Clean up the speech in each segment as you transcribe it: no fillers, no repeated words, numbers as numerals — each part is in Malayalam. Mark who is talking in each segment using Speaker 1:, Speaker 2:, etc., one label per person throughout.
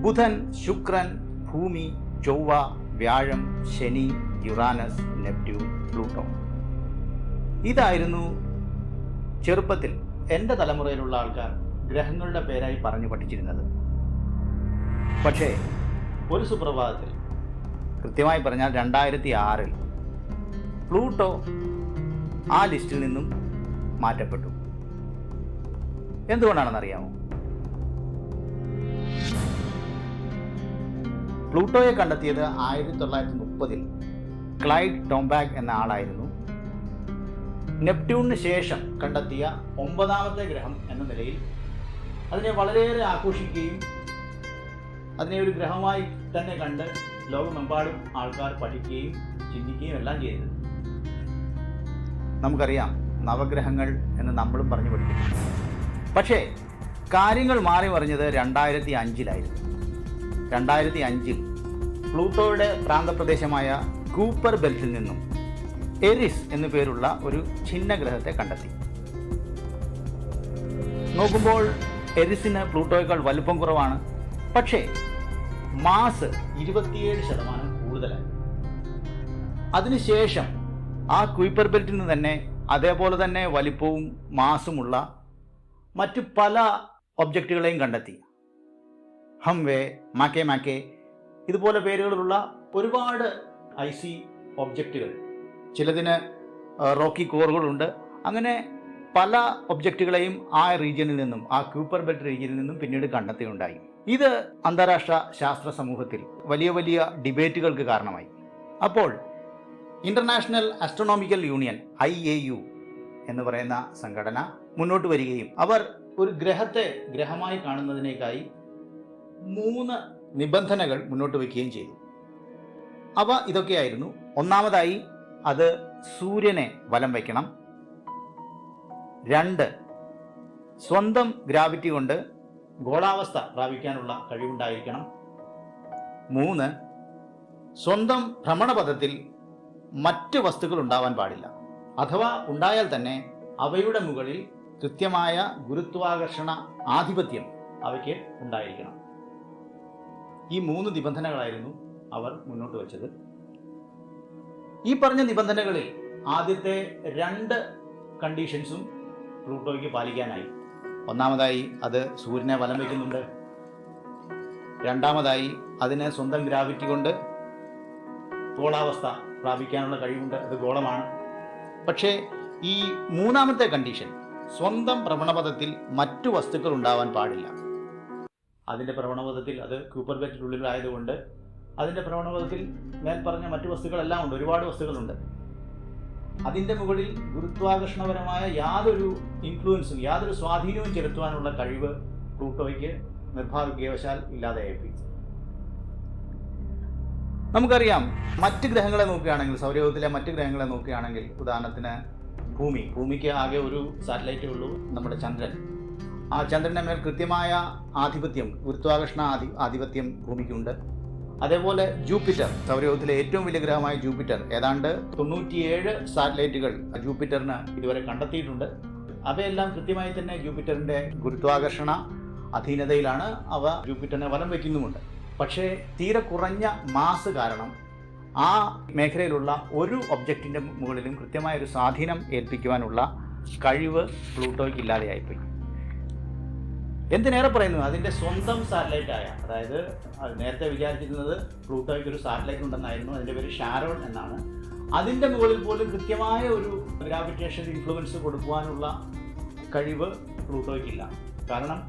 Speaker 1: ബുധൻ, ശുക്രൻ, ഭൂമി, ചൊവ്വ, വ്യാഴം, ശനി, യുറാനസ്, നെപ്റ്റ്യൂൺ, പ്ലൂട്ടോ. ഇതായിരുന്നു ചെറുപ്പത്തിൽ എൻ്റെ തലമുറയിലുള്ള ആൾക്കാർ ഗ്രഹങ്ങളുടെ പേരായി പറഞ്ഞു പഠിച്ചിരുന്നത്. പക്ഷേ ഒരു സുപ്രഭാതത്തിൽ, കൃത്യമായി പറഞ്ഞാൽ 2006-ൽ പ്ലൂട്ടോ ആ ലിസ്റ്റിൽ നിന്നും മാറ്റപ്പെട്ടു. എന്തുകൊണ്ടാണെന്നറിയാമോ? പ്ലൂട്ടോയെ കണ്ടെത്തിയത് 1930-ൽ ക്ലൈഡ് ടോംബാഗ് എന്ന ആളായിരുന്നു. നെപ്റ്റ്യൂണിന് ശേഷം കണ്ടെത്തിയ 9ാമത്തെ ഗ്രഹം എന്ന നിലയിൽ അതിനെ വളരെയേറെ ആഘോഷിക്കുകയും അതിനെ ഒരു ഗ്രഹമായി തന്നെ കണ്ട് ലോകമെമ്പാടും ആൾക്കാർ പഠിക്കുകയും ചിന്തിക്കുകയും എല്ലാം ചെയ്തത്. നമുക്കറിയാം, നവഗ്രഹങ്ങൾ എന്ന് നമ്മളും പറഞ്ഞു പഠിക്കും. പക്ഷേ കാര്യങ്ങൾ മാറി മറിഞ്ഞത് 2005-ലായിരുന്നു. 2005-ൽ പ്ലൂട്ടോയുടെ പ്രാന്തപ്രദേശമായ കൂപ്പർ ബെൽറ്റിൽ നിന്നും എറിസ് എന്നു പേരുള്ള ഒരു ഛിന്നഗ്രഹത്തെ കണ്ടെത്തി. നോക്കുമ്പോൾ എറിസിന് പ്ലൂട്ടോയേക്കാൾ വലുപ്പം കുറവാണ്. പക്ഷേ മാസ് 27% കൂടുതലായി. അതിനുശേഷം ആ കുയിപ്പർ ബെൽറ്റിൽ നിന്ന് തന്നെ അതേപോലെ തന്നെ വലിപ്പവും മാസുമുള്ള മറ്റു പല ഒബ്ജക്റ്റുകളെയും കണ്ടെത്തി. ഹംവേ, മാക്കേ ഇതുപോലെ പേരുകളുള്ള ഒരുപാട് ഐസി ഒബ്ജക്റ്റുകൾ, ചിലതിന് റോക്കി കോറുകളുണ്ട്. അങ്ങനെ പല ഒബ്ജക്റ്റുകളെയും ആ റീജിയനിൽ നിന്നും, ആ കൂപ്പർ ബെൽറ്റ് റീജിയനിൽ നിന്നും പിന്നീട് കണ്ടെത്തുകയുണ്ടായി. ഇത് അന്താരാഷ്ട്ര ശാസ്ത്ര സമൂഹത്തിൽ വലിയ വലിയ ഡിബേറ്റുകൾക്ക് കാരണമായി. അപ്പോൾ ഇന്റർനാഷണൽ ആസ്ട്രോണോമിക്കൽ യൂണിയൻ IAU എന്ന് പറയുന്ന സംഘടന മുന്നോട്ട് വരികയും അവർ ഒരു ഗ്രഹത്തെ ഗ്രഹമായി കാണുന്നതിനേക്കായി 3 നിബന്ധനകൾ മുന്നോട്ട് വയ്ക്കുകയും ചെയ്തു. അവ ഇതൊക്കെയായിരുന്നു. ഒന്നാമതായി, അത് സൂര്യനെ വലം വയ്ക്കണം. 2, സ്വന്തം ഗ്രാവിറ്റി കൊണ്ട് ഗോളാവസ്ഥ പ്രാപിക്കാനുള്ള കഴിവുണ്ടായിരിക്കണം. 3, സ്വന്തം ഭ്രമണപഥത്തിൽ മറ്റ് വസ്തുക്കൾ ഉണ്ടാവാൻ പാടില്ല. അഥവാ ഉണ്ടായാൽ തന്നെ അവയുടെ മുകളിൽ കൃത്യമായ ഗുരുത്വാകർഷണ ആധിപത്യം അവയ്ക്ക് ഉണ്ടായിരിക്കണം. ഈ 3 നിബന്ധനകളായിരുന്നു അവർ മുന്നോട്ട് വച്ചത്. ഈ പറഞ്ഞ നിബന്ധനകളിൽ ആദ്യത്തെ 2 കണ്ടീഷൻസും പ്ലൂട്ടോയ്ക്ക് പാലിക്കാനായി. ഒന്നാമതായി, അത് സൂര്യനെ വലം വയ്ക്കുന്നുണ്ട്. രണ്ടാമതായി, അതിന് സ്വന്തം ഗ്രാവിറ്റി കൊണ്ട് ഗോളാവസ്ഥ പ്രാപിക്കാനുള്ള കഴിവുണ്ട്, അത് ഗോളമാണ്. പക്ഷേ ഈ 3ാമത്തെ കണ്ടീഷൻ, സ്വന്തം ഭ്രമണപഥത്തിൽ മറ്റു വസ്തുക്കൾ ഉണ്ടാവാൻ പാടില്ല. അതിൻ്റെ ഭ്രമണപഥത്തിൽ, അത് കൂപ്പർ ബെൽറ്റിനുള്ളിലായതുകൊണ്ട് അതിൻ്റെ ഭ്രമണപഥത്തിൽ മേൽപ്പറഞ്ഞ മറ്റു വസ്തുക്കളെല്ലാം ഉണ്ട്, ഒരുപാട് വസ്തുക്കളുണ്ട്. അതിൻ്റെ മുകളിൽ ഗുരുത്വാകർഷണപരമായ യാതൊരു ഇൻഫ്ലുവൻസും, യാതൊരു സ്വാധീനവും ചെലുത്തുവാനുള്ള കഴിവ് പ്ലൂട്ടോയ്ക്ക് നിർഭാഗ്യവശാൽ ഇല്ലാതെയായിപ്പോയി. നമുക്കറിയാം, മറ്റ് ഗ്രഹങ്ങളെ നോക്കുകയാണെങ്കിൽ, സൗരയൂഥത്തിലെ മറ്റ് ഗ്രഹങ്ങളെ നോക്കുകയാണെങ്കിൽ, ഉദാഹരണത്തിന് ഭൂമിക്ക് ആകെ ഒരു സാറ്റലൈറ്റേ ഉള്ളൂ, നമ്മുടെ ചന്ദ്രൻ. ആ ചന്ദ്രൻ്റെ മേൽ കൃത്യമായ ആധിപത്യം, ഗുരുത്വാകർഷണ ആധിപത്യം ഭൂമിക്കുണ്ട്. അതേപോലെ ജൂപ്പിറ്റർ, സൗരയൂഥത്തിലെ ഏറ്റവും വലിയ ഗ്രഹമായ ജൂപ്പിറ്റർ, ഏതാണ്ട് 97 സാറ്റലൈറ്റുകൾ ജൂപ്പിറ്ററിന് ഇതുവരെ കണ്ടെത്തിയിട്ടുണ്ട്. അവയെല്ലാം കൃത്യമായി തന്നെ ജൂപ്പിറ്ററിൻ്റെ ഗുരുത്വാകർഷണ അധീനതയിലാണ്. അവ ജൂപ്പിറ്ററിനെ വലം വയ്ക്കുന്നുമുണ്ട്. പക്ഷേ തീരെ കുറഞ്ഞ മാസ് കാരണം ആ മേഖലയിലുള്ള ഒരു ഒബ്ജക്റ്റിൻ്റെ മുകളിലും കൃത്യമായൊരു സ്വാധീനം ഏൽപ്പിക്കുവാനുള്ള കഴിവ് പ്ലൂട്ടോയ്ക്ക് ഇല്ലാതെയായിപ്പോയി. എന്തിനേറെ പറയുന്നു, അതിൻ്റെ സ്വന്തം സാറ്റലൈറ്റായ, അതായത് അത് നേരത്തെ വിചാരിച്ചിരുന്നത് പ്ലൂട്ടോയ്ക്ക് ഒരു സാറ്റലൈറ്റ് ഉണ്ടെന്നായിരുന്നു, അതിൻ്റെ പേര് ഷാരോൺ എന്നാണ്. അതിൻ്റെ മുകളിൽ പോലും കൃത്യമായ ഒരു ഗ്രാവിറ്റേഷൻ ഇൻഫ്ലുവൻസ് കൊടുക്കുവാനുള്ള കഴിവ് പ്ലൂട്ടോയ്ക്കില്ല. കാരണം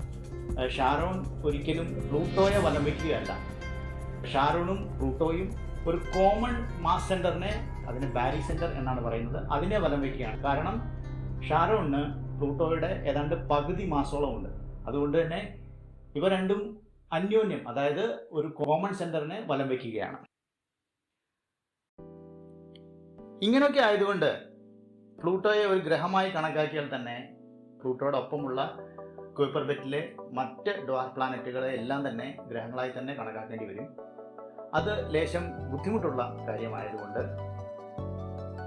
Speaker 1: ഷാരോൺ ഒരിക്കലും പ്ലൂട്ടോയെ വലം വയ്ക്കുകയല്ല. ഷാരോണും പ്ലൂട്ടോയും ഒരു കോമൺ മാസ് സെൻറ്ററിനെ, അതിന് ബാരി സെൻറ്റർ എന്നാണ് പറയുന്നത്, അതിനെ വലം വയ്ക്കുകയാണ്. കാരണം ഷാരോണിന് പ്ലൂട്ടോയുടെ ഏതാണ്ട് പകുതി മാസോളം ഉണ്ട്. അതുകൊണ്ട് തന്നെ ഇവ രണ്ടും അന്യോന്യം, അതായത് ഒരു കോമൺ സെന്ററിനെ വലം വയ്ക്കുകയാണ്. ഇങ്ങനെയൊക്കെ ആയതുകൊണ്ട് പ്ലൂട്ടോയെ ഒരു ഗ്രഹമായി കണക്കാക്കിയാൽ തന്നെ പ്ലൂട്ടോയോടൊപ്പമുള്ള കുയിപ്പർ ബെൽറ്റിലെ മറ്റ് ഡ്വാർഫ് പ്ലാനറ്റുകളെ എല്ലാം തന്നെ ഗ്രഹങ്ങളായി തന്നെ കണക്കാക്കേണ്ടി വരും. അത് ലേശം ബുദ്ധിമുട്ടുള്ള കാര്യമായതുകൊണ്ട്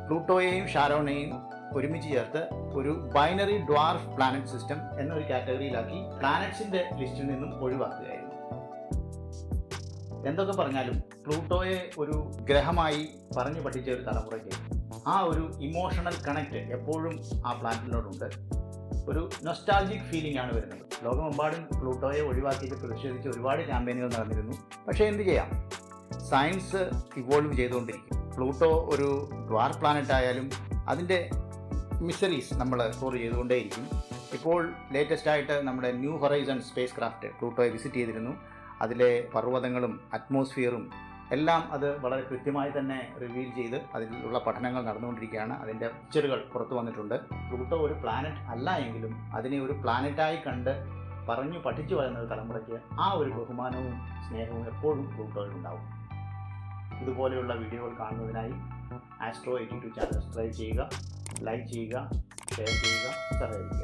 Speaker 1: പ്ലൂട്ടോയെയും ഷാരോണെയും ഒരുമിച്ച് ചേർത്ത് ഒരു ബൈനറി ഡ്വാർഫ് പ്ലാനറ്റ് സിസ്റ്റം എന്നൊരു കാറ്റഗറിയിലാക്കി പ്ലാനറ്റ്സിന്റെ ലിസ്റ്റിൽ നിന്നും ഒഴിവാക്കുകയായിരുന്നു. എന്തൊക്കെ പറഞ്ഞാലും പ്ലൂട്ടോയെ ഒരു ഗ്രഹമായി പറഞ്ഞു പഠിച്ച ഒരു തലമുറയ്ക്ക് ആ ഒരു ഇമോഷണൽ കണക്റ്റ് എപ്പോഴും ആ പ്ലാനറ്റിനോടുണ്ട്. ഒരു നൊസ്റ്റാൾജിക് ഫീലിംഗ് ആണ് വരുന്നത്. ലോകമെമ്പാടും പ്ലൂട്ടോയെ ഒഴിവാക്കിയിട്ട് പ്രതിഷേധിച്ച് ഒരുപാട് ക്യാമ്പയിനുകൾ നടന്നിരുന്നു. പക്ഷേ എന്ത് ചെയ്യാം, സയൻസ് ഇവോൾവ് ചെയ്തുകൊണ്ടിരിക്കും. പ്ലൂട്ടോ ഒരു ഡ്വാർക്ക് പ്ലാനറ്റ് ആയാലും അതിൻ്റെ മിസ്റ്ററീസ് നമ്മൾ എക്സ്പ്ലോർ ചെയ്തുകൊണ്ടേയിരിക്കും. ഇപ്പോൾ ലേറ്റസ്റ്റ് ആയിട്ട് നമ്മുടെ ന്യൂ ഹൊറൈസൺ സ്പേസ് ക്രാഫ്റ്റ് പ്ലൂട്ടോയെ വിസിറ്റ് ചെയ്തിരുന്നു. അതിലെ പർവ്വതങ്ങളും അറ്റ്മോസ്ഫിയറും എല്ലാം അത് വളരെ കൃത്യമായി തന്നെ റിവീൽ ചെയ്ത് അതിലുള്ള പഠനങ്ങൾ നടന്നുകൊണ്ടിരിക്കുകയാണ്. അതിൻ്റെ പിക്ചറുകൾ പുറത്തു വന്നിട്ടുണ്ട്. പ്ലൂട്ടോ ഒരു പ്ലാനറ്റ് അല്ല എങ്കിലും അതിനെ ഒരു പ്ലാനറ്റായി കണ്ട് പറഞ്ഞു പഠിച്ചു വരുന്ന ഒരു തലമുറയ്ക്ക് ആ ഒരു ബഹുമാനവും സ്നേഹവും എപ്പോഴും പ്ലൂട്ടോയിലുണ്ടാവും. ഇതുപോലെയുള്ള വീഡിയോകൾ കാണുന്നതിനായി ആസ്ട്രോ 82 ചാനൽ സബ്സ്ക്രൈബ് ചെയ്യുക, ലൈക്ക് ചെയ്യുക, ഷെയർ ചെയ്യുക, സഹകരിക്കുക.